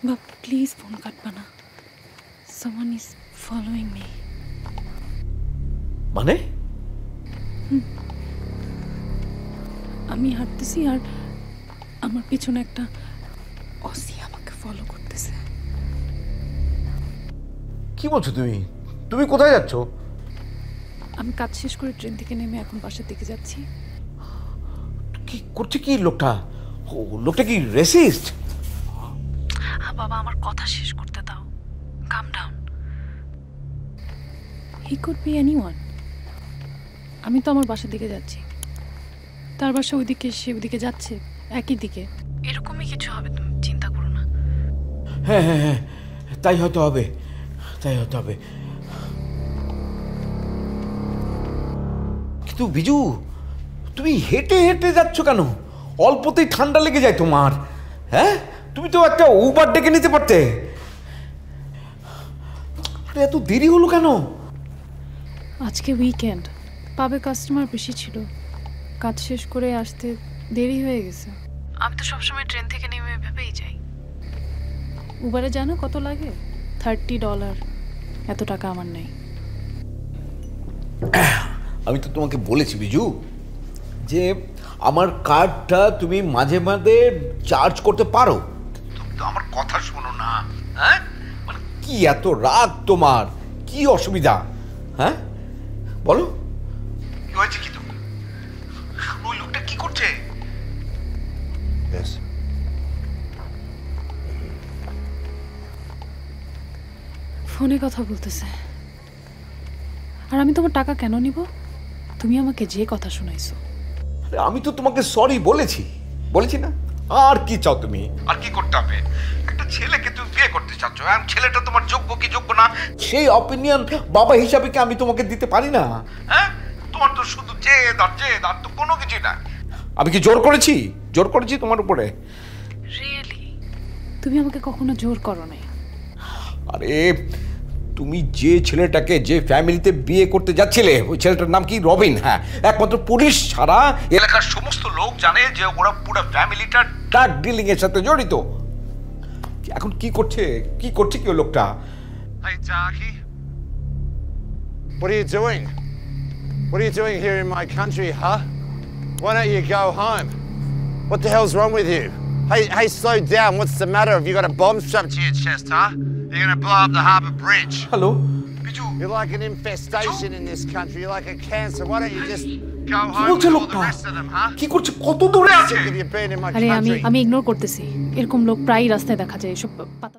বাবা please phone কাটবা না। Someone is following me. মানে? আমি হাঁটতেছি আর আমার পিছনে একটা অসি আমাকে ফলো করতেছে। কি বলছো তুমি? তুমি কোথায় যাচ্ছ? আমি কাজ শেষ করে ট্রেন থেকে নেমে এখন বাসার দিকে যাচ্ছি। কি করছে কি লোকটা? লোকটা কি রেসিস্ট? বাবা আমার কথা শেষ করতে দাও। Calm down. He could be anyone. আমি তো আমার বাসার দিকে যাচ্ছি, তার বাসা ওইদিকে, সে ওইদিকে যাচ্ছে, একই দিকে। এরকমই কিছু হবে, তুমি চিন্তা করো না। হ্যাঁ হ্যাঁ হ্যাঁ, তাই হয়তো হবে, তাই হয়তো হবে। কিন্তু বিজু, তুমি হেঁটে হেঁটে যাচ্ছ কেন? অল্পতেই ঠান্ডা লেগে যায় তোমার। হ্যাঁ, তুমি তো একটা উবার ডেকে নিতে পারতে। আরে এত দেরি হলো কেন? আজকে উইকেন্ড, পাবে কাস্টমার বেশি ছিল, কাজ শেষ করে আসতে দেরি হয়ে গেছে। আমি তো সবসময় ট্রেন থেকে নেমে ভেবেই যাই। উবারে জানো কত লাগে? $30। এত টাকা আমার নেই। আমি তো তোমাকে বলেছি বিজু যে আমার কার্ডটা তুমি মাঝে মাঝে চার্জ করতে পারো। তুমি তো আমার কথা শোনো না। হ্যাঁ, মানে কি এত রাগ তোমার? কি অসুবিধা? হ্যাঁ বলো, কি হয়েছে? কি তো ওই লোকটা কি করছে? ফোনে কথা বলতেছে। আর আমি তোমার টাকা কেন নিব? তুমি আমাকে যে কথা শোনাইছো। আমি তো তোমাকে সরি বলেছি, বলেছি না? আর কি চাও তুমি? আর কি করতে হবে? একটা ছেলেকে তুমি বিয়ে করতে চাচ্ছ, আর ছেলেটা তোমার যোগ্য কি যোগ্য না সেই অপিনিয়ন বাবা হিসাবে কি আমি তোমাকে দিতে পারি না? হ্যাঁ, তোমার তো শুধু জেদ আর তো কোনো কিছু না। আমি কি জোর করেছি? জোর করেছি তোমার উপরে? রিয়েলি? তুমি আমাকে কখনো জোর করো নাই। আরে তুমি যে ছেলেটাকে যে ফ্যামিলিতে বিয়ে করতে যাচ্ছিলে, ওই ছেলেটার নাম কি? রবিন। হ্যাঁ, একমাত্র পুলিশ ছাড়া এলাকার সমস্ত লোক জানে যে ওরা পুরো ফ্যামিলিটা ড্রাগ ডিলিং এর সাথে জড়িত। এখন কি করছে কি ওই লোকটা? Hey, Darky. What are you doing? What are you doing here in my country, huh? Why don't you go home? What the hell's wrong with you? Hey, slow down. What's the matter? Have you got a bomb strapped to your chest, huh? You're gonna blow up the harbour bridge. Hello Biju, You're like an infestation in this country. You're like a cancer. Why don't you just go কি home বলছে with all the লোকটা? rest of them, huh? কি করছে? কত দূরে আছে? Sick of you being in my আরে country. আমি ইগনোর করতেছি। এরকম লোক প্রায়ই রাস্তায় দেখা যায়, এসব পাতা